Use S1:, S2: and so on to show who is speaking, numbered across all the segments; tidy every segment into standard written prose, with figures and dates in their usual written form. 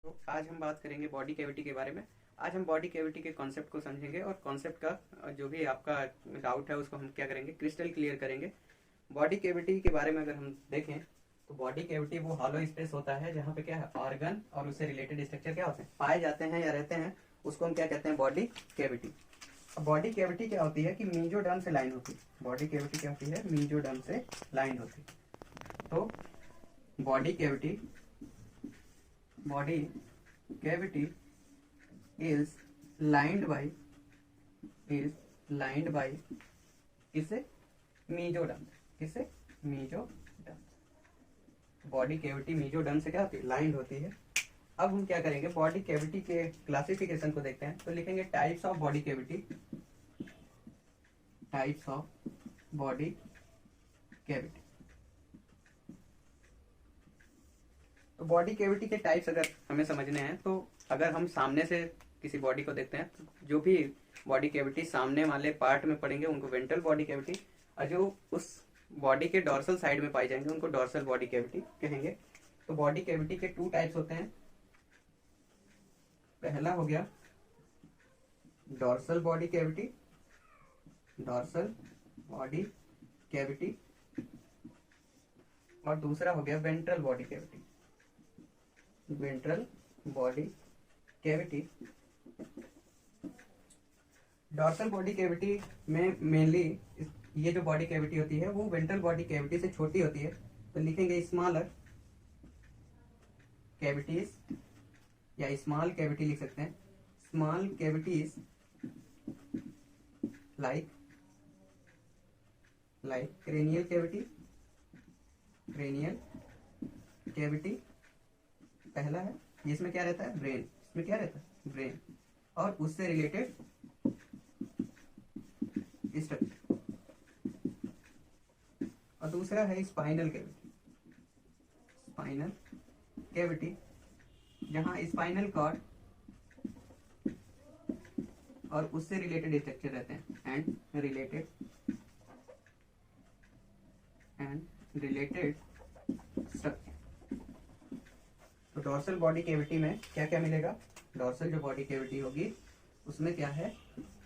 S1: तो आज हम बात करेंगे बॉडी कैविटी के बारे में। आज हम बॉडी कैविटी के कॉन्सेप्ट को समझेंगे और कॉन्सेप्ट का जो भी आपका डाउट है उसको हम क्या करेंगे, क्रिस्टल क्लियर करेंगे। बॉडी कैविटी के बारे में अगर हम देखें तो बॉडी कैविटी वो हॉलो स्पेस होता है जहाँ पे क्या है, ऑर्गन और उससे रिलेटेड स्ट्रक्चर क्या होते हैं, पाए जाते हैं या रहते हैं, उसको हम क्या कहते हैं, बॉडी कैविटी। अब बॉडी कैविटी क्या होती है कि मीजोडर्म से लाइन होती है। बॉडी कैविटी क्या होती है, मीजोडर्म से लाइन होती है। तो body cavity body cavity is lined by किससे, मीजोडर्म। किससे, मीजोडर्म। बॉडी कैविटी मीजोडर्म से क्या होती है, लाइंड होती है। अब हम क्या करेंगे, बॉडी कैविटी के क्लासिफिकेशन को देखते हैं। तो लिखेंगे types of body cavity. Types of body cavity. तो बॉडी कैविटी के टाइप्स अगर हमें समझने हैं तो अगर हम सामने से किसी बॉडी को देखते हैं तो जो भी बॉडी कैविटी सामने वाले पार्ट में पड़ेंगे उनको वेंट्रल बॉडी कैविटी, और जो उस बॉडी के डॉर्सल साइड में पाई जाएंगे उनको डॉर्सल बॉडी कैविटी कहेंगे। तो बॉडी कैविटी के 2 टाइप्स होते हैं। पहला हो गया dorsal body cavity, dorsal body cavity, और दूसरा हो गया ventral body cavity, ventral body cavity. Dorsal body cavity में मेनली ये जो बॉडी कैविटी होती है वो वेंट्रल बॉडी कैविटी से छोटी होती है। तो लिखेंगे स्मॉलर कैविटीज, या स्मॉल कैविटी लिख सकते हैं। Small cavities like cranial cavity, cranial cavity पहला है। जिसमें क्या रहता है, ब्रेन। इसमें क्या रहता है, ब्रेन और उससे रिलेटेड स्ट्रक्चर। और दूसरा है स्पाइनल कैविटी। स्पाइनल कैविटी जहां स्पाइनल कॉर्ड और उससे रिलेटेड स्ट्रक्चर रहते हैं, एंड रिलेटेड स्ट्रक्चर। तो डॉर्सल बॉडी कैविटी में क्या क्या मिलेगा, डॉर्सल जो बॉडी कैविटी होगी उसमें क्या है,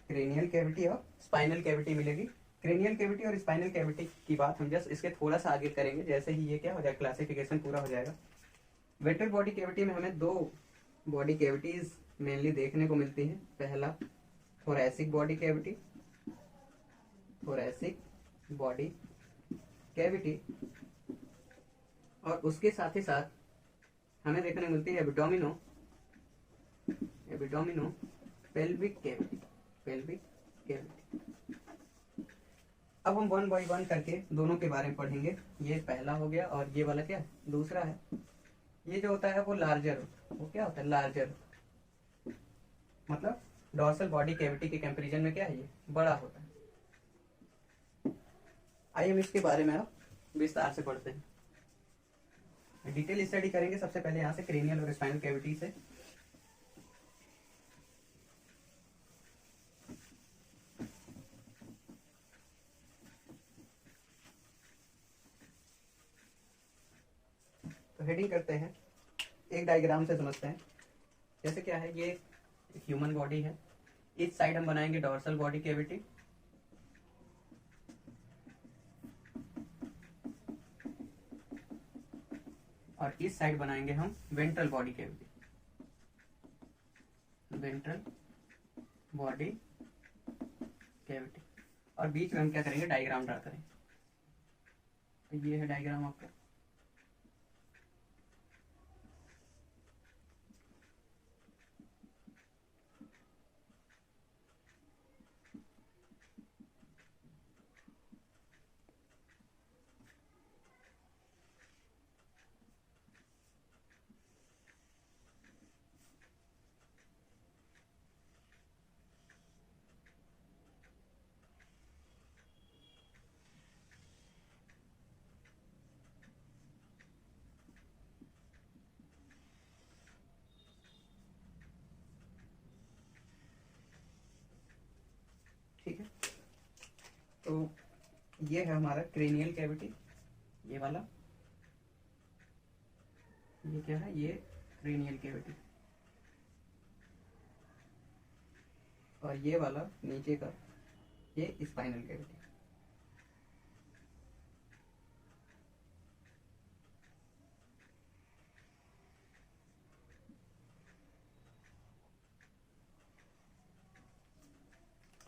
S1: क्रेनियल कैविटी और स्पाइनल कैविटी मिलेगी। क्रेनियल कैविटी और स्पाइनल कैविटी की बात हम जस्ट इसके थोड़ा सा आगे करेंगे, जैसे ही ये क्या हो जाएगा, क्लासिफिकेशन पूरा हो जाएगा। वेंट्रल बॉडी कैविटी में हमें 2 बॉडी कैविटीज मेनली देखने को मिलती हैं। पहला thoracic body cavity, thoracic body cavity, और उसके साथ ही साथ हमें देखने मिलती है एब्डोमिनो पेल्विक कैविटी, पेल्विक कैविटी। अब हम 1 बाय 1 करके दोनों के बारे में पढ़ेंगे। ये पहला हो गया और ये वाला क्या है, दूसरा है। ये जो होता है वो लार्जर होता है। वो क्या होता है, लार्जर, मतलब डॉर्सल बॉडी कैविटी के कंपैरिजन में क्या है, ये बड़ा होता है। आइए हम इसके बारे में अब विस्तार से पढ़ते हैं, डिटेल स्टडी करेंगे। सबसे पहले यहाँ से क्रेनियल और स्पाइनल कैविटी से। तो हेडिंग करते हैं, एक डायग्राम से समझते हैं। जैसे क्या है, ये ह्यूमन बॉडी है। इस साइड हम बनाएंगे डॉर्सल बॉडी कैविटी, और इस साइड बनाएंगे हम ventral body cavity, ventral body cavity. और बीच में हम क्या करेंगे, डायग्राम ड्रा करेंगे। तो ये है डायग्राम आपका। ठीक है, तो ये है हमारा क्रेनियल कैविटी, ये वाला। ये क्या है, ये क्रेनियल कैविटी, और ये वाला नीचे का ये स्पाइनल कैविटी।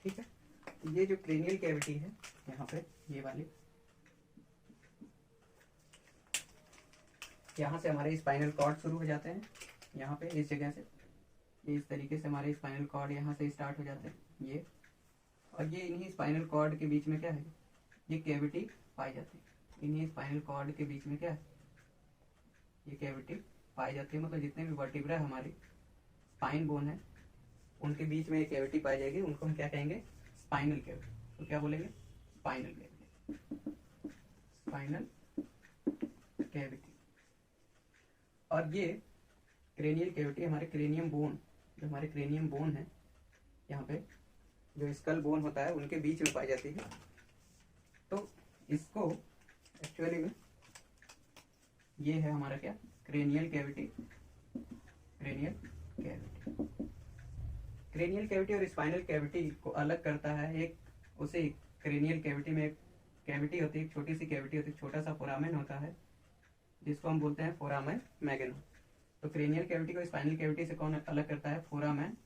S1: ठीक है, ये जो क्रेनियल कैविटी है यहाँ पे, ये वाली, यहाँ से हमारे स्पाइनल कॉर्ड शुरू हो जाते हैं, यहाँ पे इस जगह से ये इस तरीके से हमारे स्पाइनल कॉर्ड यहाँ से स्टार्ट हो जाते हैं ये, और ये इन्हीं स्पाइनल कॉर्ड के बीच में क्या है, ये कैविटी पाई जाती है। इन्हीं स्पाइनल कॉर्ड के बीच में क्या है, ये कैविटी पाई जाती है। मतलब जितने भी वर्टिब्रा हमारी स्पाइन बोन है उनके बीच में ये कैविटी पाई जाएगी, उनको हम क्या कहेंगे, स्पाइनल कैविटी। तो क्या बोलेंगे, स्पाइनल कैविटी, स्पाइनल कैविटी। और ये क्रेनियल कैविटी हमारे क्रेनियम बोन, जो हमारे क्रेनियम बोन है यहाँ पे, जो स्कल बोन होता है उनके बीच में पाई जाती है। तो इसको एक्चुअली में ये है हमारा क्या, cranial cavity, cranial cavity. Cranial cavity और स्पाइनल कैविटी को अलग करता है एक, उसे क्रेनियल कैविटी में एक कैविटी होती है, एक छोटी सी कैविटी होती है, छोटा सा फोरामेन होता है जिसको हम बोलते हैं फोरामेन मैग्नम। तो क्रेनियल कैविटी को स्पाइनल कैविटी से कौन अलग करता है, फोरामेन,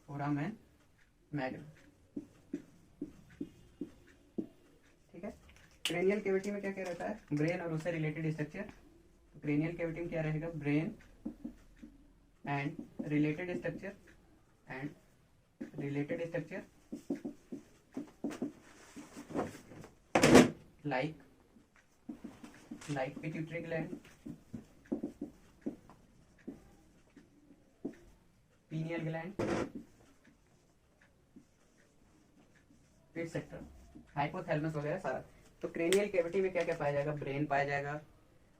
S1: फोरामेन मैग्नम। ठीक है, क्रेनियल कैविटी में क्या क्या रहता है, ब्रेन और उससे रिलेटेड स्ट्रक्चर। तो क्रेनियल कैविटी में क्या रहेगा, brain and related structure, and related structure like pituitary gland, pineal gland, etcetera, hypothalamus वगैरह सारा। तो क्रेनियल कैविटी में क्या क्या पाया जाएगा, ब्रेन पाया जाएगा,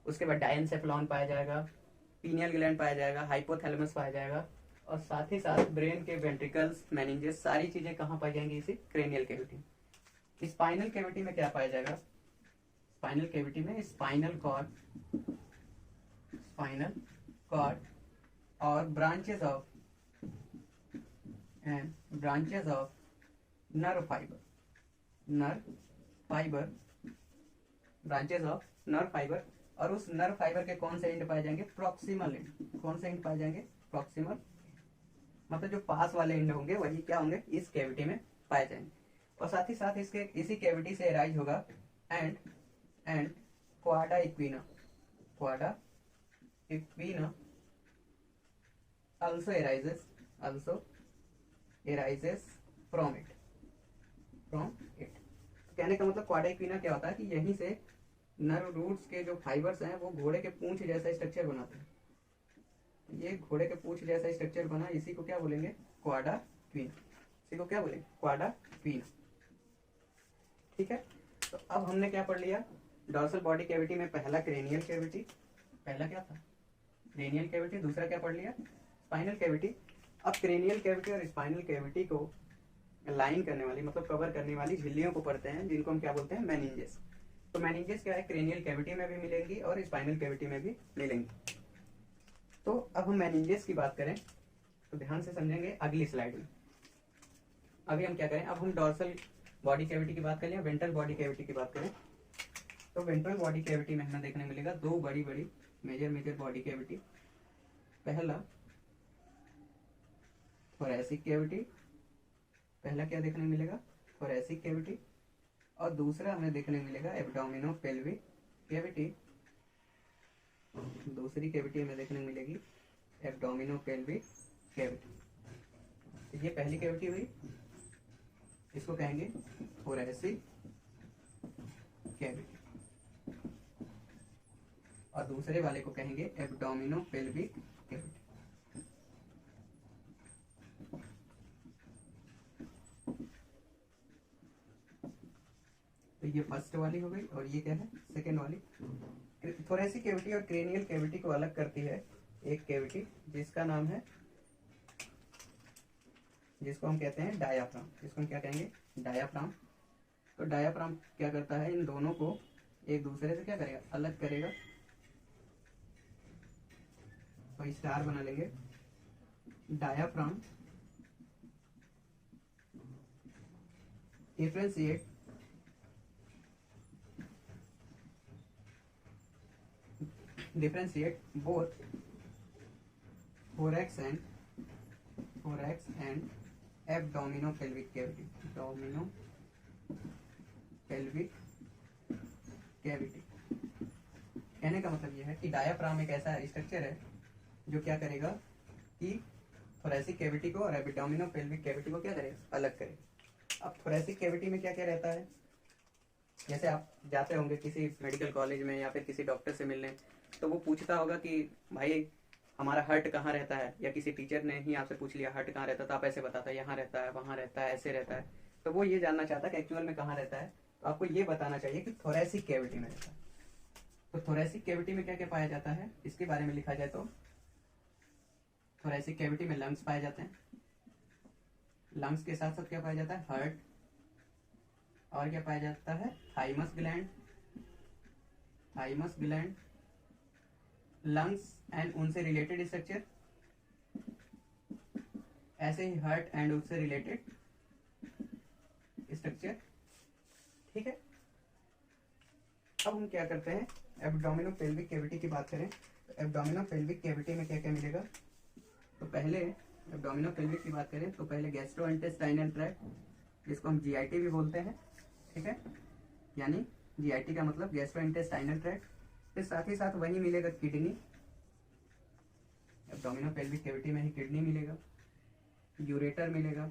S1: उसके बाद डायनसेफलॉन पाया जाएगा, पीनियल ग्लैंड पाया जाएगा, हाइपोथैलेमस पाया जाएगा, और साथ ही साथ ब्रेन के वेंट्रिकल्स, मेनिंजेस, सारी चीजें कहाँ पाई जाएंगी, इसी क्रेनियल कैविटी। स्पाइनल कैविटी में क्या पाया जाएगा, स्पाइनल कैविटी में स्पाइनल कॉर्ड, स्पाइनल कॉर्ड और branches of nerve fibre, nerve fibre, branches of nerve fibre. और उस नर्व फाइबर के कौन से एंड पाए जाएंगे, प्रॉक्सिमल एंड। कौन से एंड पाए जाएंगे, प्रॉक्सिमल, मतलब जो पास वाले एंड होंगे वही क्या होंगे, इस कैविटी में पाए जाएंगे। और साथ ही साथ इसके इसी कैविटी से अराइज होगा and cauda equina, cauda equina also arises from it। तो कहने का मतलब क्वाडा इक्विना क्या होता है कि यहीं से नर्व रूट्स के जो फाइबर्स हैं वो घोड़े के पूंछ जैसा स्ट्रक्चर बनाते हैं। ये घोड़े के पूंछ जैसा स्ट्रक्चर बना, इसी को क्या बोलेंगे, क्वाडा क्वीना। इसी को क्या बोलेंगे, क्वाडा क्वीना। ठीक है, तो अब हमने क्या पढ़ लिया, डॉर्सल बॉडी कैविटी में पहला क्रेनियल कैविटी, पहला क्या था, क्रेनियल कैविटी, दूसरा क्या पढ़ लिया, स्पाइनल कैविटी। अब क्रेनियल कैविटी और स्पाइनल कैविटी को लाइन करने वाली, मतलब कवर करने वाली झिल्लियों को पढ़ते हैं, जिनको हम क्या बोलते हैं, मेनिंजेस। तो मेनिंजेस क्या है, क्रेनियल कैविटी में भी मिलेंगी और स्पाइनल कैविटी में भी मिलेंगी। तो अब हम मेनिंजेस की बात करें तो ध्यान से समझेंगे अगली स्लाइड में। अभी हम क्या करें, अब हम डॉर्सल बॉडी कैविटी की बात करें या वेंट्रल बॉडी कैविटी की बात करें। तो वेंट्रल बॉडी कैविटी में हमें देखने मिलेगा दो बड़ी बड़ी मेजर बॉडी कैविटी। पहला थोरैसिक कैविटी, पहला क्या देखने मिलेगा, थोरैसिक कैविटी, और दूसरा हमें देखने मिलेगा एब्डोमिनो पेल्विक कैविटी। दूसरी कैविटी हमें देखने मिलेगी एब्डोमिनो पेल्विक कैविटी। ये पहली कैविटी हुई, इसको कहेंगे थोरैसिक कैविटी, और दूसरे वाले को कहेंगे एब्डोमिनो पेल्विक कैविटी। तो ये फर्स्ट वाली हो गई, और ये क्या है, सेकेंड वाली। थोरैसिक कैविटी और क्रेनियल कैविटी को अलग करती है एक कैविटी जिसका नाम है, जिसको हम कहते हैं डायाफ्राम। जिसको हम क्या कहेंगे, डायाफ्राम। तो डायाफ्राम क्या करता है, इन दोनों को एक दूसरे से क्या करेगा, अलग करेगा। तो स्टार बना लेंगे, diaphragm differentiate both thorax and abdominopelvic cavity, कहने का मतलब यह है कि डायाफ्राम एक ऐसा स्ट्रक्चर है जो क्या करेगा कि थोरैसिक कैविटी को और एब्डोमिनोपेल्विक कैविटी को क्या करेगा, अलग करेगा। अब थोरैसिक कैविटी में क्या क्या रहता है, जैसे आप जाते होंगे किसी मेडिकल कॉलेज में या फिर किसी डॉक्टर से मिलने, तो वो पूछता होगा कि भाई हमारा हार्ट कहाँ रहता है, या किसी टीचर ने ही आपसे पूछ लिया हार्ट कहाँ रहता है, तो आप ऐसे बताता है यहाँ रहता है, वहाँ रहता है, ऐसे रहता है। तो वो ये जानना चाहता है कि एक्चुअल में कहाँ रहता है, तो आपको ये बताना चाहिए कि थोरैसिक कैविटी में रहता है। तो थोरैसिक कैविटी में क्या क्या पाया जाता है, इसके बारे में लिखा जाए तो थोरैसिक कैविटी में लंग्स पाए जाते हैं, लंग्स के साथ साथ क्या पाया जाता है, हार्ट, और क्या पाया जाता है, थाइमस ग्लैंड, लंग्स एंड उनसे रिलेटेड स्ट्रक्चर, ऐसे ही हार्ट एंड उससे रिलेटेड स्ट्रक्चर। ठीक है, अब हम क्या करते हैं, एब्डोमिनोपेल्विक कैविटी की बात करें तो एब्डोमिनोपेल्विक कैविटी में क्या क्या मिलेगा। तो पहले एब्डोमिनोपेल्विक की बात करें तो पहले गैस्ट्रोइंटेस्टाइनल ट्रैक्ट, जिसको हम जीआईटी भी बोलते हैं, ठीक है, यानी जीआईटी का मतलब गैस्ट्रोइंटेस्टाइनल ट्रैक्ट। फिर साथ ही साथ वही मिलेगा किडनी, एब्डोमिनोपेल्विक कैविटी में ही किडनी मिलेगा, यूरेटर मिलेगा,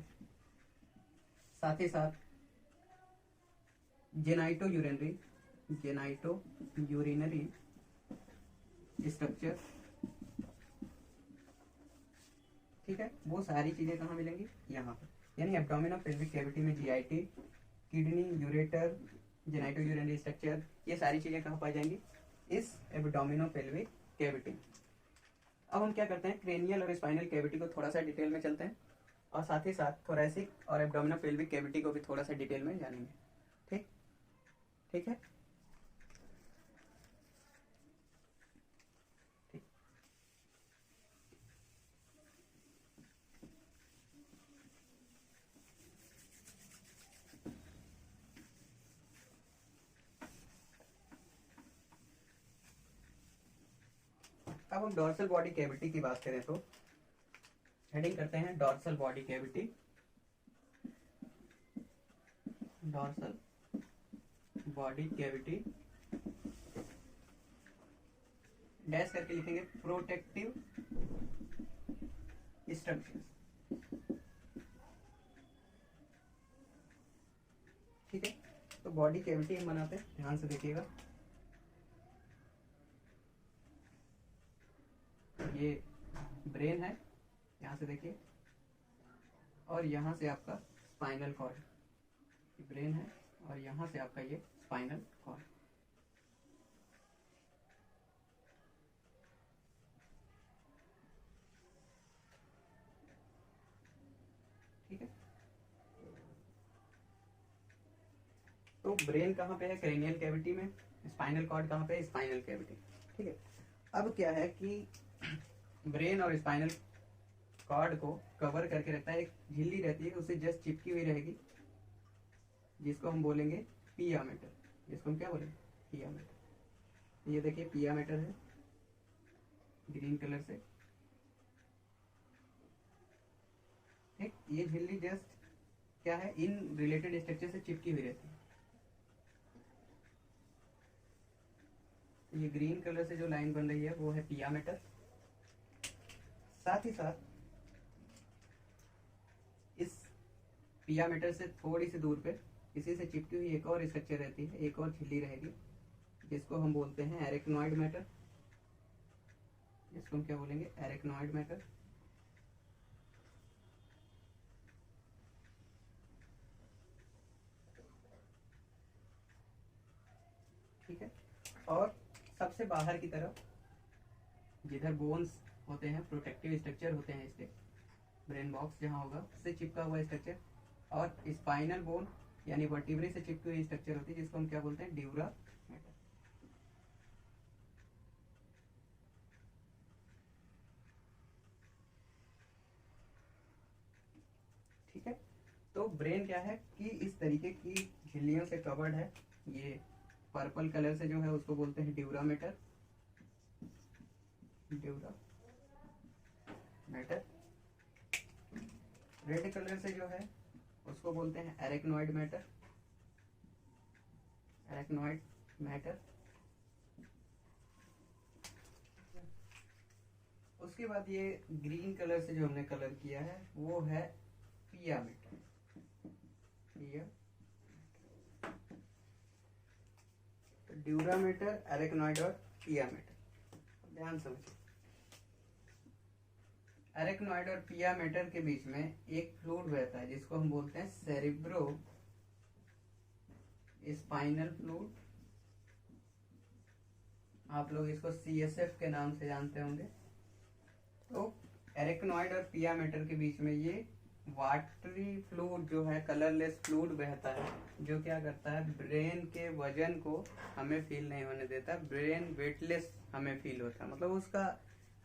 S1: साथ ही साथ जेनाइटो यूरिनरी स्ट्रक्चर। ठीक है, वो सारी चीजें कहाँ मिलेंगी, यहाँ पर, यानी एब्डोमिनोपेल्विक कैविटी में GIT, kidney, ureter, genitourinary structure, ये सारी चीजें कहाँ पाई जाएंगी, इस एब्डोमिनोपेल्विक कैविटी। अब हम क्या करते हैं, क्रेनियल और स्पाइनल कैविटी को थोड़ा सा डिटेल में चलते हैं, और साथ ही साथ थोरैसिक और एब्डोमिनोपेल्विक कैविटी को भी थोड़ा सा डिटेल में जानेंगे। ठीक ठीक है, ठीक। अब हम डॉर्सल बॉडी कैविटी की बात करें तो हेडिंग करते हैं dorsal body cavity, dorsal body cavity, dash करके लिखेंगे प्रोटेक्टिव स्ट्रक्चर्स। ठीक है, तो बॉडी कैविटी हम बनाते हैं, ध्यान से देखिएगा, ये ब्रेन है, यहाँ से देखिए, और यहाँ से आपका स्पाइनल कॉर्ड, ब्रेन है और यहाँ से आपका ये स्पाइनल कॉर्ड। ठीक है, तो ब्रेन कहाँ पे है, क्रेनियल कैविटी में, स्पाइनल कॉर्ड कहाँ पे है, स्पाइनल कैविटी। ठीक है, अब क्या है कि ब्रेन और स्पाइनल कॉर्ड को कवर करके रखता है, एक झिल्ली रहती है, उससे जस्ट चिपकी हुई रहेगी, जिसको हम बोलेंगे पिया मेटर, जिसको हम क्या बोलेंगे, पिया मेटर। ये देखिए पिया मेटर है ग्रीन कलर से। ठीक, ये झिल्ली जस्ट क्या है, इन रिलेटेड स्ट्रक्चर से चिपकी हुई रहती है। ये ग्रीन कलर से जो लाइन बन रही है वो है पिया मेटर। साथ ही साथ इस पिया मेटर से थोड़ी सी दूर पे इसी से चिपकी हुई एक और स्ट्रक्चर रहती है, एक और झिल्ली रहेगी, जिसको हम बोलते हैं एरेक्नॉइड मैटर, जिसको हम क्या बोलेंगे, एरेक्नॉइड मैटर। ठीक है, और सबसे बाहर की तरफ जिधर बोन्स होते हैं, प्रोटेक्टिव स्ट्रक्चर होते हैं इसके, ब्रेन बॉक्स जहाँ होगा उससे चिपका हुआ स्ट्रक्चर, और स्पाइनल बोन यानी वर्टिब्रे से चिपकी हुई स्ट्रक्चर होती है, जिसको हम क्या बोलते हैं, ड्यूरा मैटर। तो ब्रेन क्या है कि इस तरीके की झिल्लियों से कवर्ड है। ये पर्पल कलर से जो है उसको बोलते हैं dura mater, dura mater. Red colour से जो है उसको बोलते हैं एरेक्नॉइड मैटर, एरेक्नॉइड मैटर। उसके बाद ये ग्रीन कलर से जो हमने कलर किया है वो है पिया मैटर, पिया। तो ड्यूरा मैटर, एरेक्नॉइड और पिया मैटर, ध्यान समझिए। एरेक्नॉइड और पिया मैटर के बीच में एक फ्लूइड बहता है जिसको हम बोलते हैं सेरिब्रो स्पाइनल फ्लूइड। आप लोग इसको CSF के नाम से जानते होंगे। तो एरेक्नॉइड और पिया मैटर के बीच में ये वाटरी फ्लूइड जो है, कलरलेस फ्लूइड बहता है, जो क्या करता है ब्रेन के वजन को हमें फील नहीं होने देता। ब्रेन वेटलेस हमें फील होता है, मतलब उसका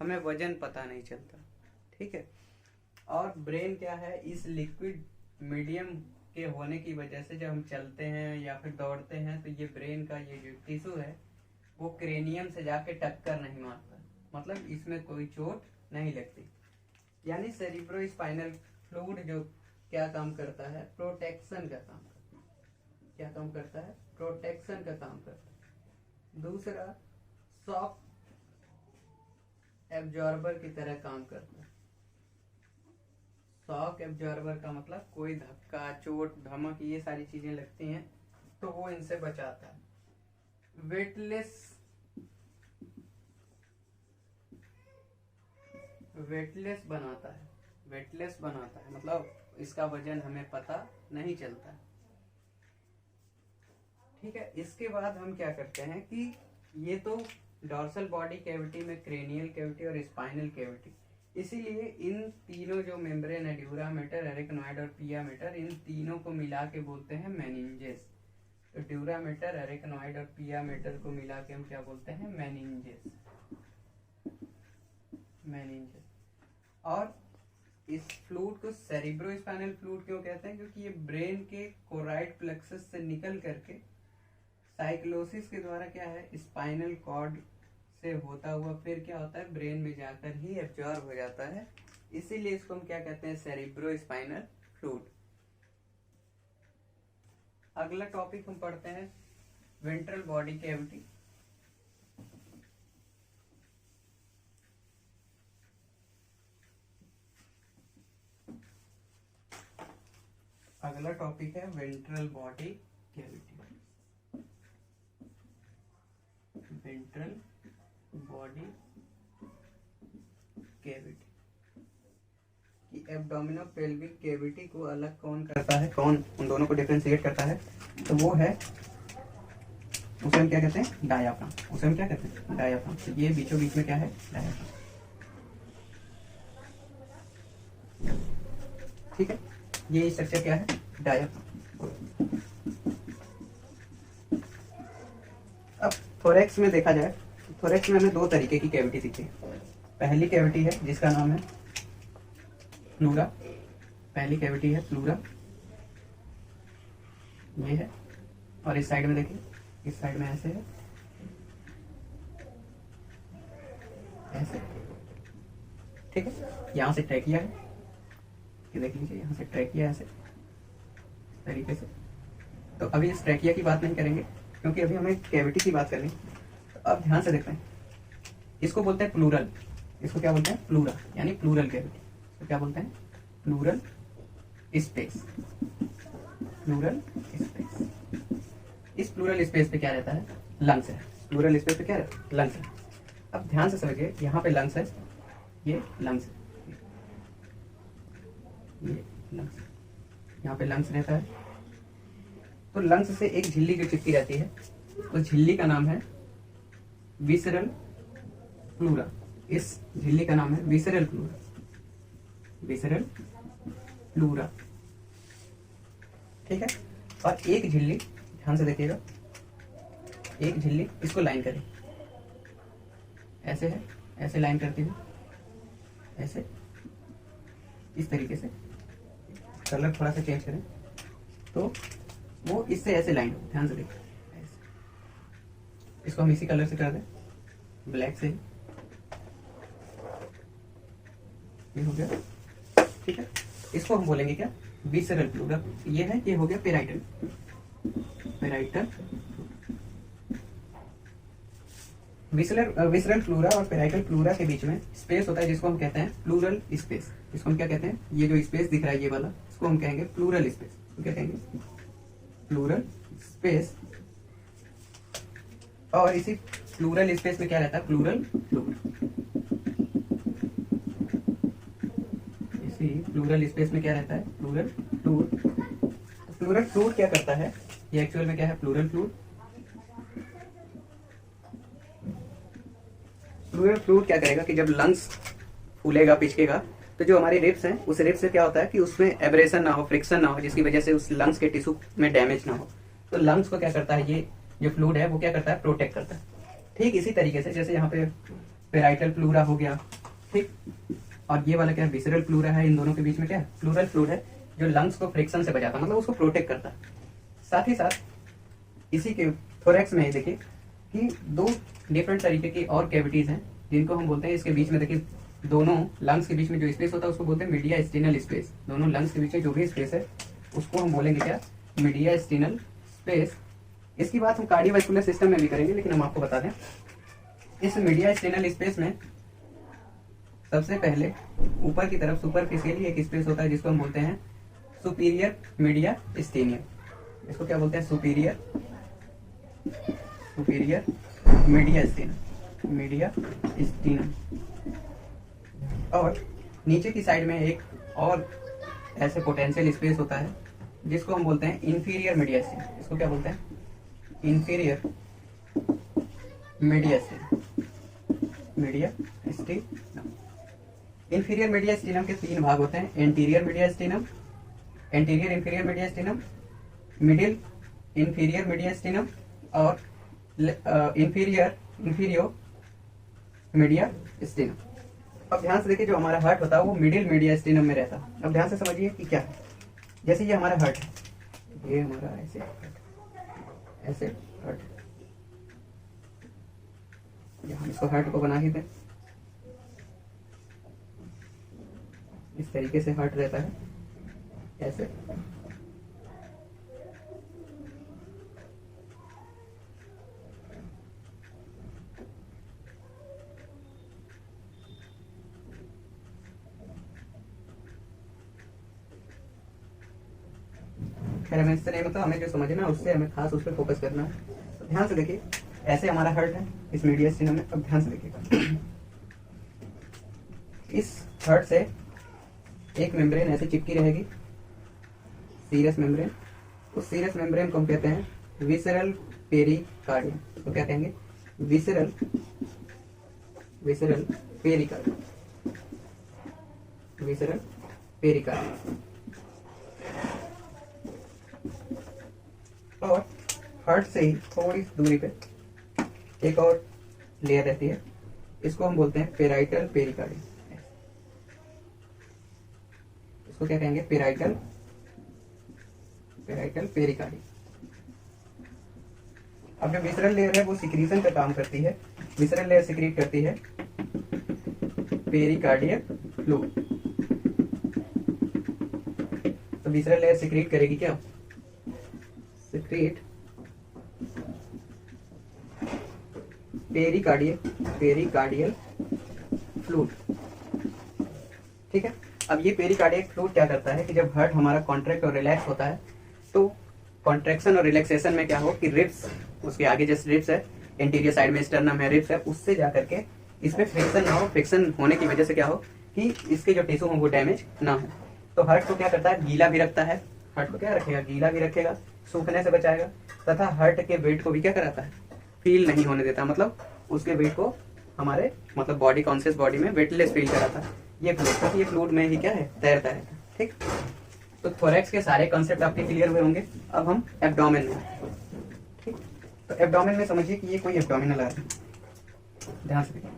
S1: हमें वजन पता नहीं चलता, ठीक है। और ब्रेन क्या है, इस लिक्विड मीडियम के होने की वजह से जब हम चलते हैं या फिर दौड़ते हैं तो ये ब्रेन का ये जो टिश्यू है वो क्रेनियम से जाके टक्कर नहीं मारता, मतलब इसमें कोई चोट नहीं लगती। यानी सेरिब्रो स्पाइनल फ्लूइड जो क्या काम करता है, प्रोटेक्शन का काम करता है। क्या काम करता है? प्रोटेक्शन का काम करता है। दूसरा, शॉक एब्जॉर्बर की तरह काम करता है। शॉक एब्जॉर्बर का मतलब कोई धक्का, चोट, धमक, ये सारी चीजें लगती हैं तो वो इनसे बचाता है। वेटलेस बनाता है, वेटलेस बनाता है, मतलब इसका वजन हमें पता नहीं चलता। ठीक है। इसके बाद हम क्या करते हैं कि ये तो डॉर्सल बॉडी कैविटी में क्रेनियल कैविटी और स्पाइनल कैविटी, इसीलिए इन तीनों जो मेम्ब्रेन है, ड्यूरा मैटर, एरेक्नॉइड और पिया मैटर, इन तीनों को मिला के बोलते हैं मेनिंजेस। तो ड्यूरा मैटर, एरेक्नॉइड और पिया मैटर को मिला के हम क्या बोलते हैं? Meninges, meninges. और इस फ्लूइड को सेरिब्रो स्पाइनल फ्लूइड क्यों कहते हैं? क्योंकि ये ब्रेन के कोराइड प्लेक्सस से निकल करके साइक्लोसिस के द्वारा क्या है, स्पाइनल कॉर्ड से होता हुआ फिर क्या होता है, ब्रेन में जाकर ही एब्जॉर्ब हो जाता है। इसीलिए इसको हम क्या कहते हैं? Cerebro spinal fluid. अगला टॉपिक हम पढ़ते हैं वेंट्रल बॉडी कैविटी। अगला टॉपिक है ventral body cavity. Ventral body cavity की एब्डोमिनो पेल्विक कैविटी को अलग कौन करता है, कौन उन दोनों को डिफरेंशिएट करता है? तो वो है, उसे हम क्या कहते हैं? डायाफ्राम। उसे हम क्या कहते हैं? डायाफ्राम। तो ये बीचों बीच में क्या है? डायाफ्राम। ठीक है, ये स्ट्रक्चर क्या है? डायाफ्राम। अब थोरेक्स में देखा जाए, थोरेक्स में हमें दो तरीके की कैविटी दिखती है। पहली कैविटी है जिसका नाम है प्लूरा, पहली कैविटी है प्लूरा, ये है। और इस साइड में देखिए, इस साइड में ऐसे है, ऐसे, ठीक है। यहाँ से ट्रैकिया है, ये देख लीजिए, यहाँ से ट्रैकिया ऐसे तरीके से। तो अभी इस ट्रैकिया की बात नहीं करेंगे क्योंकि अभी हमें कैविटी की बात करनी। तो अब ध्यान से देखते हैं, इसको बोलते हैं प्लूरल। इसको क्या बोलते हैं? प्लूरा, यानी प्लूरल कैविटी। तो क्या बोलते हैं? Plural space, plural space. इस प्लूरल स्पेस पे क्या रहता है? लंग्स है। प्लूरल स्पेस पे क्या रहता है? लंग्स है। अब ध्यान से समझिए, यहाँ पे लंग्स है, ये लंग्स है, ये लंग्स, यहाँ पे लंग्स रहता है। तो लंग्स से एक झिल्ली जो चिपकी रहती है, तो झिल्ली का नाम है विसरल प्लूरा। इस झिल्ली का नाम है विसरल प्लूरा, विसरल प्लूरा, ठीक है। और एक झिल्ली, ध्यान से देखिएगा, एक झिल्ली इसको लाइन करें, ऐसे है, ऐसे लाइन करती हुई, ऐसे, इस तरीके से कलर थोड़ा सा चेंज करें तो वो इससे ऐसे लाइन हो, ध्यान से देखिए। इसको हम इसी कलर से कर दें, ब्लैक से ही, ये हो गया, ठीक है। इसको हम बोलेंगे क्या, विसरल प्लूरा। ये है, ये हो गया पेराइटल, पेराइटल विसरल प्लूरा और पेराइटल प्लूरा के बीच में स्पेस होता है जिसको हम कहते हैं प्लूरल स्पेस। इसको हम क्या कहते हैं, ये जो स्पेस दिख रहा है ये वाला, इसको हम कहेंगे प्लूरल स्पेस। तो क्या कहेंगे, प्लूरल स्पेस। और इसी प्लूरल स्पेस में क्या रहता है, प्लूरल फ्लूइड। इसी प्लूरल स्पेस में क्या रहता है, प्लूरल फ्लूइड। प्लूरल फ्लूइड क्या करता है, ये एक्चुअल में क्या है, प्लूरल फ्लूइड। प्लूरल फ्लूइड क्या करेगा कि जब लंग्स फूलेगा, पिचकेगा, तो जो हमारी रिब्स हैं, उस रिब्स से क्या होता है कि उसमें एब्रेशन ना हो, फ्रिक्शन ना हो, जिसकी वजह से उस लंग्स के टिश्यू में डैमेज ना हो। तो लंग्स को क्या करता है, ये जो फ्लूइड है वो क्या करता है, प्रोटेक्ट करता है। ठीक इसी तरीके से जैसे यहाँ पे पेराइटल प्लूरा हो गया, ठीक, और ये वाला क्या है, विसरल प्लूरा है। इन दोनों के बीच में क्या है, प्लूरल फ्लूइड है, जो लंग्स को फ्रिक्शन से बचाता है, मतलब उसको प्रोटेक्ट करता है। साथ ही साथ इसी के थोरैक्स में देखिए कि दो डिफरेंट तरीके की और कैविटीज हैं जिनको हम बोलते हैं, इसके बीच में देखिए दोनों लंग्स के बीच में जो स्पेस होता है उसको बोलते हैं मीडिया स्टीनल स्पेस। दोनों लंग्स के बीच में जो भी स्पेस है उसको हम बोलेंगे क्या, मीडिया स्टीनल स्पेस। इसकी बात हम कार्डियोवैस्कुलर सिस्टम में भी करेंगे, लेकिन हम आपको बता दें इस मीडिया स्टीनल स्पेस में सबसे पहले ऊपर की तरफ सुपरफिशियली एक स्पेस होता है जिसको हम बोलते हैं सुपीरियर मीडिया स्टीनियम। इसको क्या बोलते हैं, सुपीरियर मीडिया स्टीनम, मीडिया स्टीनम। और नीचे की साइड में एक और ऐसे पोटेंशियल स्पेस होता है जिसको हम बोलते हैं इंफीरियर मीडिया स्टीनम। इसको क्या बोलते हैं, inferior mediastinum, mediastinum. Inferior mediastinum के तीन भाग होते हैं, anterior mediastinum, anterior inferior mediastinum, middle inferior mediastinum और इंफीरियो मीडिया स्टीनम। अब ध्यान से देखिए, जो हमारा हार्ट होता है वो मिडिल मीडिया स्टीनम में रहता है। अब ध्यान से समझिए कि क्या है, जैसे ये हमारा हार्ट है, ये हमारा ऐसे ऐसे हार्ट, हम इसको हार्ट को बना ही दें, इस तरीके से हार्ट रहता है ऐसे। खैर हमें इससे नहीं मतलब, हमें जो समझना है उससे हमें खास उस पर फोकस करना है। तो ध्यान से देखिए, ऐसे हमारा हार्ट है इस मीडिया स्टीनम में। अब ध्यान से देखिएगा, इस हार्ट से एक मेम्ब्रेन ऐसे चिपकी रहेगी, सीरस मेम्ब्रेन। उस सीरस मेम्ब्रेन को हम कहते हैं विसरल पेरिकार्डियम। तो क्या कहेंगे, विसरल पेरिकार्डियम, विसरल पेरिकार्डियम। और हार्ट से ही थोड़ी दूरी पे एक और लेयर रहती है, इसको हम बोलते हैं पेराइटल पेरिकार्डियम। इसको क्या कहेंगे, पेराइटल पेरिकार्डियम। अब जो विसरल लेयर है वो सिक्रीशन का काम करती है। विसरल लेयर सिक्रीट करती है पेरिकार्डियल फ्लूइड। तो विसरल लेयर सिक्रीट करेगी क्या, सिक्रीट पेरिकार्डियल फ्लूइड। ठीक है। अब ये पेरिकार्डियल फ्लूइड क्या करता है कि जब हार्ट हमारा कॉन्ट्रैक्ट और रिलैक्स होता है तो कॉन्ट्रैक्शन और रिलैक्सेशन में क्या हो कि रिब्स, उसके आगे जैसे रिब्स है, इंटीरियर साइड में स्टर्नम है, रिब्स है, उससे जाकर के इसमें फ्रिक्शन ना हो। फ्रिक्शन होने की वजह से क्या हो कि इसके जो टिश्यू हो वो डैमेज ना हो। तो हार्ट को क्या करता है, गीला भी रखता है। हार्ट को क्या रखेगा, गीला भी रखेगा, सूखने से बचाएगा, तथा हार्ट के वेट को भी क्या कराता है, फील नहीं होने देता। मतलब उसके वेट को हमारे मतलब बॉडी कॉन्शियस बॉडी में वेटलेस फील कराता है। ये फ्लूइड, ये फ्लूइड में ही क्या है, तैरता रहता है। ठीक। तो थोरैक्स के सारे कॉन्सेप्ट आपके क्लियर हुए होंगे। अब हम एब्डोमेन में, ठीक। तो एब्डोमेन में समझिए कि ये कोई एब्डोमिनल है, ध्यान से देखिए,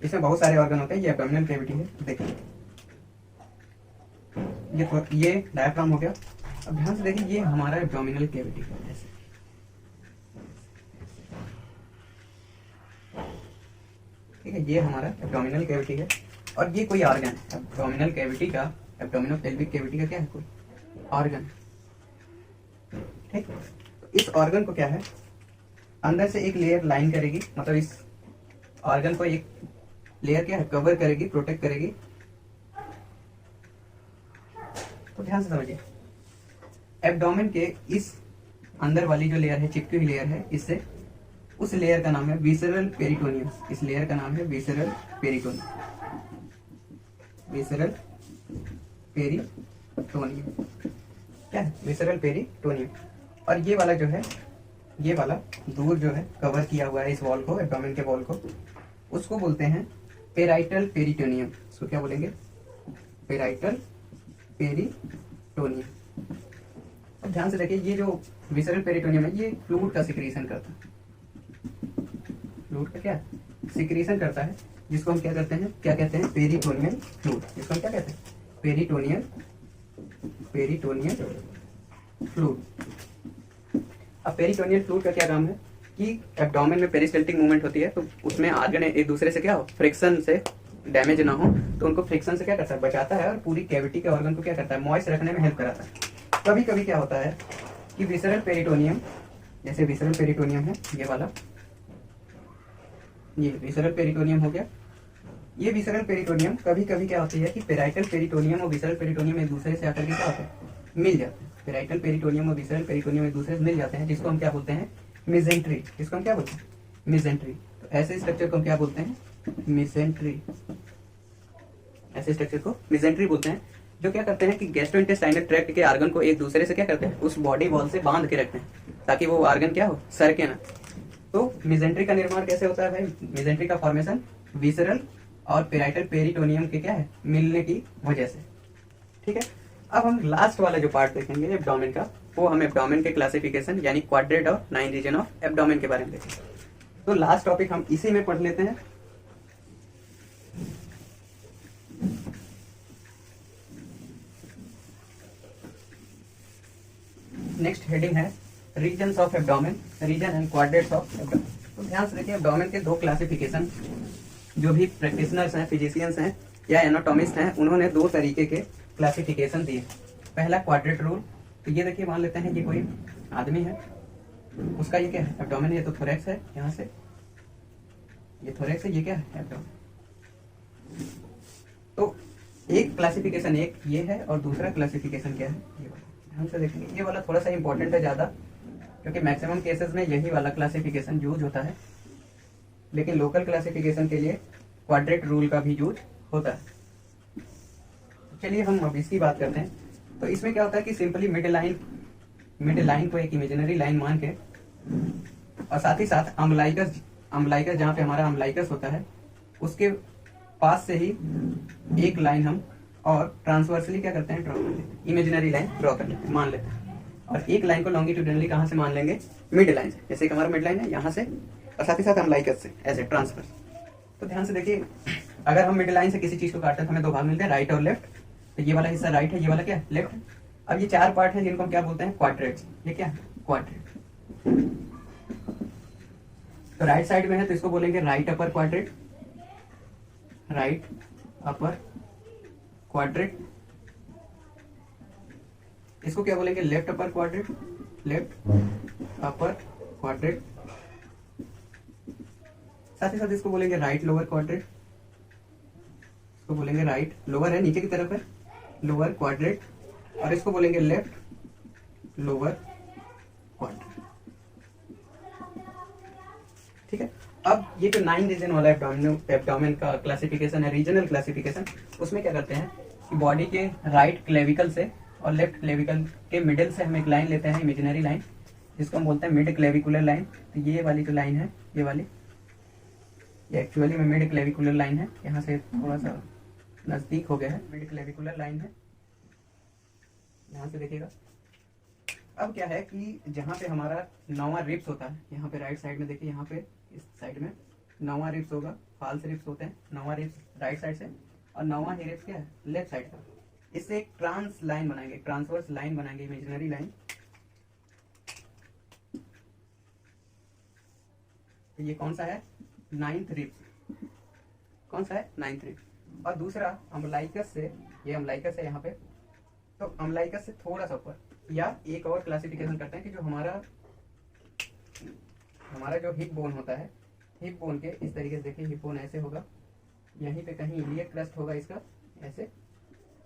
S1: इसमें बहुत सारे ऑर्गन होते हैं। ये एब्डोमिनल कैविटी है, देखिए ये डायफ्राम हो गया। अब ध्यान से देखिए ये हमारा एब्डोमिनल कैविटी है, ऐसे ठीक है, ये हमारा एब्डोमिनल कैविटी है। और ये कोई ऑर्गन है एब्डोमिनल कैविटी का, एब्डोमिनल पेल्विक कैविटी का क्या है, कोई ऑर्गन, ठीक। तो इस ऑर्गन को क्या है, अंदर से एक लेयर लाइन करेगी, मतलब इस ऑर्गन को एक लेयर क्या है, कवर करेगी, प्रोटेक्ट करेगी। तो ध्यान से समझिए, एब्डोमेन के इस अंदर वाली जो लेयर है, चिपकी हुई लेयर है, इससे उस लेयर का नाम है विसरल पेरिटोनियम। इस लेयर का नाम है विसरल पेरिटोनियम, विसरल पेरिटोनियम, क्या है, विसरल पेरिटोनियम। और ये वाला जो है, ये वाला दूर जो है कवर किया हुआ है इस वॉल को, एब्डोमेन के वॉल को, उसको बोलते हैं पेराइटल पेरिटोनियम। इसको क्या बोलेंगे, पेराइटल पेरिटोनियम। अब ध्यान से देखिए, ये जो विसरल पेरिटोनियम है ये फ्लूइड का सिक्रीशन करता है, फ्लूइड का क्या सिक्रीशन करता है, जिसको हम क्या करते हैं, क्या कहते हैं, पेरिटोनियल फ्लूइड। जिसको हम क्या कहते हैं, पेरिटोनियल फ्लूइड। अब पेरिटोनियल फ्लूइड का क्या काम है कि एब्डोमेन में पेरिस्टल्टिक मूवमेंट होती है, तो उसमें ऑर्गन एक दूसरे से क्या हो, फ्रिक्शन से डैमेज ना हो, तो उनको फ्रिक्शन से क्या करता है, बचाता है, और पूरी कैविटी के ऑर्गन को क्या करता है, मॉइस्ट रखने में हेल्प कराता है। कभी कभी क्या होता है कि विसरल पेरिटोनियम, जैसे विसरल पेरिटोनियम है ये वाला, ये विसरल पेरिटोनियम हो गया, ये विसरल पेरिटोनियम कभी कभी क्या होती है कि पेराइटल पेरिटोनियम और विसरल पेरिटोनियम एक दूसरे से आकर के क्या होते हैं, मिल जाते हैं। पेराइटल पेरिटोनियम और विसरल पेरिटोनियम एक दूसरे से मिल जाते हैं, जिसको हम क्या बोलते हैं, मिजेंट्री। जिसको हम क्या बोलते हैं, मिजेंट्री। तो ऐसे स्ट्रक्चर को हम क्या बोलते हैं, मिजेंट्री। ऐसे स्ट्रक्चर को मिजेंट्री बोलते हैं, जो क्या करते हैं कि गैस्ट्रोइंटेस्टाइनल ट्रैक्ट के ऑर्गन को एक दूसरे से क्या करते हैं, उस बॉडी वॉल से बांध के रखते हैं, ताकि वो ऑर्गन क्या हो, सरके ना। तो मिजेंट्री का निर्माण कैसे होता है भाई, मिजेंट्री का फॉर्मेशन विसरल और पेराइटल पेरिटोनियम के क्या है, मिलने की वजह से, ठीक है। अब हम लास्ट वाला जो पार्ट देखेंगे एब्डोमेन का, वो हम एब्डोमेन के क्लासिफिकेशन यानी क्वाड्रेट और 9 रीजन ऑफ एब्डोमेन के बारे में देखेंगे। तो लास्ट टॉपिक हम इसी में पढ़ लेते हैं। नेक्स्ट हेडिंग है regions of abdomen, region and quadrants of abdomen. तो ध्यान से देखिए, एब्डोमेन के दो क्लासिफिकेशन, जो भी प्रैक्टिशनर्स हैं, फिजिशियंस हैं या एनाटॉमिस्ट हैं, उन्होंने दो तरीके के क्लासिफिकेशन दिए। पहला क्वाड्रेट रूल। तो ये देखिए, मान लेते हैं कि कोई आदमी है, उसका ये क्या है, एब्डोमेन। ये तो थोरैक्स है, यहाँ से ये थोरैक्स है, ये क्या है, एब्डोमेन। तो एक क्लासिफिकेशन एक ये है, और दूसरा क्लासिफिकेशन क्या है, ये वाला। ध्यान से देखेंगे, ये वाला थोड़ा सा इंपॉर्टेंट है ज्यादा, क्योंकि मैक्सिमम केसेस में यही वाला क्लासिफिकेशन यूज होता है, लेकिन लोकल क्लासिफिकेशन के लिए क्वाड्रेट रूल का भी यूज होता है। चलिए हम अब इसकी बात करते हैं। तो इसमें क्या होता है कि सिंपली मिड लाइन को एक इमेजिनरी लाइन मान के, और साथ ही साथ अम्बलाइकस जहाँ पे हमारा अम्बलाइकस होता है, उसके पास से ही एक लाइन हम और ट्रांसवर्सली क्या करते हैं, ड्रॉ कर लेते हैं, इमेजिनरी लाइन ड्रॉ कर लेते हैं, मान लेते हैं। और एक लाइन को लॉन्गिट्यूडनली कहाँ से मान लेंगे, मिड लाइन से। जैसे कि हमारा मिड लाइन है यहाँ से, और साथ ही साथ अम्बलाइकस से ऐसे ट्रांसवर्स। तो ध्यान से देखिए, अगर हम मिड लाइन से किसी चीज को काटते हैं तो हमें दो भाग मिलते हैं, राइट और लेफ्ट। तो ये वाला हिस्सा राइट है, ये वाला क्या है, लेफ्ट है। अब ये चार पार्ट है जिनको हम क्या बोलते हैं, क्वाड्रेट्स। ये क्या है, क्वाड्रेट। तो राइट साइड में है तो इसको बोलेंगे right upper quadrant, right upper quadrant. इसको क्या बोलेंगे, left upper quadrant, left upper quadrant. साथ ही साथ इसको बोलेंगे राइट लोअर क्वाड्रेट, इसको बोलेंगे राइट लोअर है, नीचे की तरफ है, लोअर क्वाड्रेट। और इसको बोलेंगे लेफ्ट लोअर क्वाड्रेट, ठीक है। अब ये जो 9 रीजन वाला एब्डोमेन का क्लासिफिकेशन है, रीजनल क्लासिफिकेशन, उसमें क्या करते हैं कि बॉडी के राइट क्लेविकल से और लेफ्ट क्लेविकल के मिडिल से हम एक लाइन लेते हैं, इमेजिनरी लाइन, जिसको हम बोलते हैं मिड क्लेविकुलर लाइन। तो ये वाली जो लाइन है, ये वाली, ये एक्चुअली में मिड क्लेविकुलर लाइन है, यहाँ से थोड़ा सा नजदीक हो गया है, मिड क्लेविकुलर लाइन है, ध्यान से देखिएगा। अब क्या है कि जहाँ पे हमारा 9वां रिब्स होता है, यहाँ पे राइट साइड में देखिए, यहाँ पे इस साइड में 9वां रिब्स होगा, फाल्स रिब्स होते हैं। 9वां रिब्स राइट साइड से, और 9वां ही रिब्स क्या है, लेफ्ट साइड का। इससे एक ट्रांस लाइन बनाएंगे, ट्रांसवर्स लाइन बनाएंगे, इमेजिनरी लाइन। तो ये कौन सा है, 9th रिब, कौन सा है, 9th रिब। और दूसरा अम्बलाइकस से, ये अम्बलाइकस है यहाँ पे, तो अम्बलाइकस से थोड़ा सा ऊपर, या एक और क्लासिफिकेशन करते हैं कि जो हमारा जो हिप बोन होता है, हिप बोन के इस तरीके से देखिए, हिप बोन ऐसे होगा, यहीं पे कहीं इलियक क्रस्ट होगा इसका, ऐसे,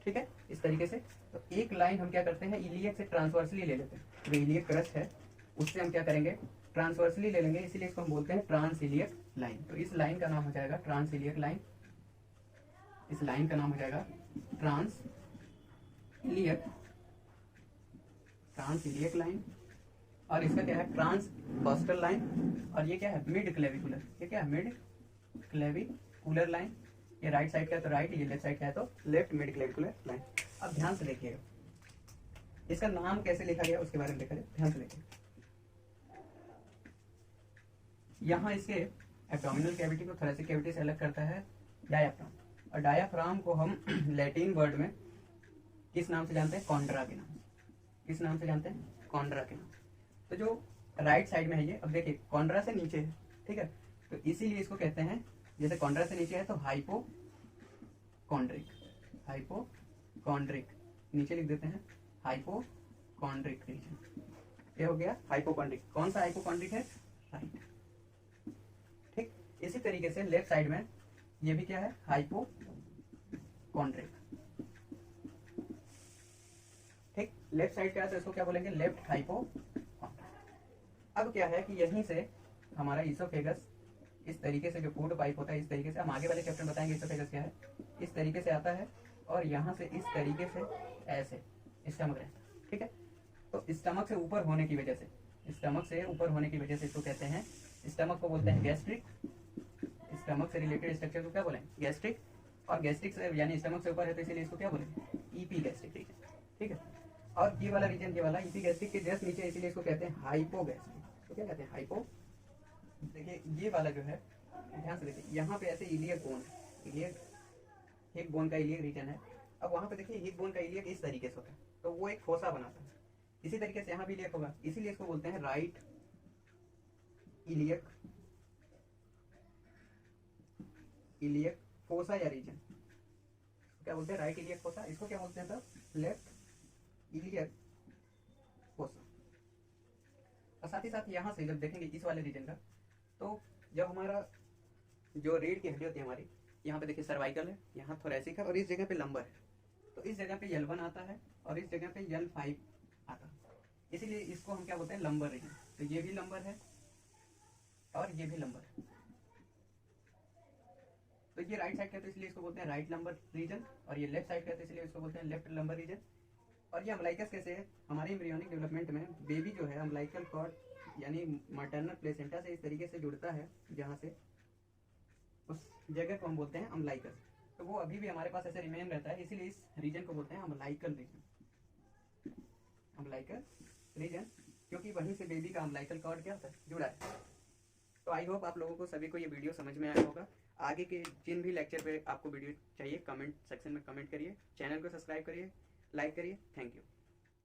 S1: ठीक है, इस तरीके से। तो एक लाइन हम क्या करते हैं, इलियक से ट्रांसवर्सली ले लेते हैं, जो इलियक क्रस्ट है उससे हम क्या करेंगे, ट्रांसवर्सली ले लेंगे, इसीलिए इसको हम बोलते हैं ट्रांस इलियक लाइन। तो इस लाइन का नाम हो जाएगा ट्रांस इलियक लाइन, इस लाइन का नाम हो जाएगा trans iliac, trans iliac line. और इसका क्या है, ट्रांस कॉस्टल लाइन। और ये क्या है, मिड क्लेविकुलर, ये क्या है, मिड क्लेविकुलर लाइन। ये राइट साइड का है तो राइट, ये लेफ्ट साइड का है तो लेफ्ट मिड क्लेविकुलर लाइन। अब ध्यान से देखिएगा, इसका नाम कैसे लिखा गया उसके बारे में देखा जाए, ध्यान से देखिए। यहाँ इसके एब्डोमिनल कैविटी को थोरेसिक कैविटी से अलग करता है डायाफ्राम, और डायाफ्राम को हम लैटिन वर्ड में किस नाम से जानते हैं, कॉन्ड्रा के नाम से। किस नाम से जानते हैं, कॉन्ड्रा के नाम से। तो जो राइट साइड में है ये, अब देखिए कॉन्ड्रा से नीचे है, ठीक है, तो इसीलिए इसको कहते हैं, जैसे कॉन्ड्रा से नीचे है तो हाइपोकॉन्ड्रिक, हाइपोकॉन्ड्रिक, नीचे लिख देते हैं हाइपोकॉन्ड्रिक रीजन। ये हो गया हाइपोकॉन्ड्रिक। कौन सा हाइपोकॉन्ड्रिक है, राइट, ठीक। इसी तरीके से लेफ्ट साइड में ये भी क्या है, हाइपोकॉन्ड्रिक, ठीक। लेफ्ट साइड का है तो इसको क्या बोलेंगे, लेफ्ट हाइपोकॉन्ड्रिक। अब क्या है कि यहीं से हमारा इसोफेगस इस तरीके से, जो फूड पाइप होता है इस तरीके से, हम आगे वाले चैप्टर में बताएंगे इसोफेगस क्या है, इस तरीके से आता है और यहाँ से इस तरीके से ऐसे स्टमक रहता है, ठीक है। तो स्टमक से ऊपर होने की वजह से, स्टमक से ऊपर होने की वजह से इसको कहते हैं, स्टमक को बोलते हैं गैस्ट्रिक, स्टमक से रिलेटेड स्ट्रक्चर को क्या बोलेंगे, गैस्ट्रिक। और गैस्ट्रिक से यानी स्टमक से ऊपर है तो इसीलिए इसको क्या बोलेंगे, ईपी गैस्ट्रिक रीजन, ठीक है। और ये वाला रीजन, ये वाला ईपी गैस्ट्रिक के जस्ट नीचे, इसीलिए इसको कहते हैं हाइपोगैस्ट्रिक। तो क्या कहते हैं, हाइपो। देखिए ये वाला जो है, ध्यान से देखिए, यहाँ पे ऐसे इलियक बोन है, इलियक हिप बोन का इलियक रीजन है। अब वहाँ पे देखिए हिप बोन का इलियक इस तरीके से होता है, तो वो एक फोसा बनाता है। इसी तरीके से यहाँ भी इलियक होगा, इसीलिए इसको बोलते हैं राइट इलियक, इलियक फोसा या रीजन, क्या बोलते हैं, राइट इलियक फोसा। इसको क्या बोलते हैं सर, लेफ्ट इलियक फोसा। और साथ ही साथ यहाँ से जब देखेंगे इस वाले रीजन का, तो जब हमारा जो रीढ़ की हड्डी होती है हमारी, यहाँ पे देखिए सर्वाइकल है, यहाँ थोरेसिक है और इस जगह पे लंबर है, तो इस जगह पे L1 आता है और इस जगह पे L5 आता है, इसीलिए इसको हम क्या बोलते हैं, लंबर रीजन। तो ये भी लंबर है और ये भी लंबर है, तो ये राइट साइड का है तो इसलिए इसको बोलते हैं राइट लंबर रीजन, और ये लेफ्ट साइड का है तो इसलिए इसको बोलते हैं लेफ्ट लंबर रीजन। और ये अम्बलाइकस कैसे है, हमारे एम्ब्रियोनिक डेवलपमेंट में बेबी जो है अम्बलाइकल कॉर्ड यानी मैटरनल प्लेसेंटा से इस तरीके से जुड़ता है, जहाँ से उस जगह को हम बोलते हैं अम्बलाइकस। तो वो अभी भी हमारे पास ऐसे रिमेन रहता है, इसीलिए इस रीजन को बोलते हैं अम्बलाइकल रीजन, अम्बलाइकल रीजन, क्योंकि वहीं से बेबी का अम्बलाइकल कॉर्ड क्या होता है, जुड़ा है। तो आई होप आप लोगों को सभी को ये वीडियो समझ में आया होगा। आगे के जिन भी लेक्चर पे आपको वीडियो चाहिए, कमेंट सेक्शन में कमेंट करिए, चैनल को सब्सक्राइब करिए, लाइक करिए। Thank you.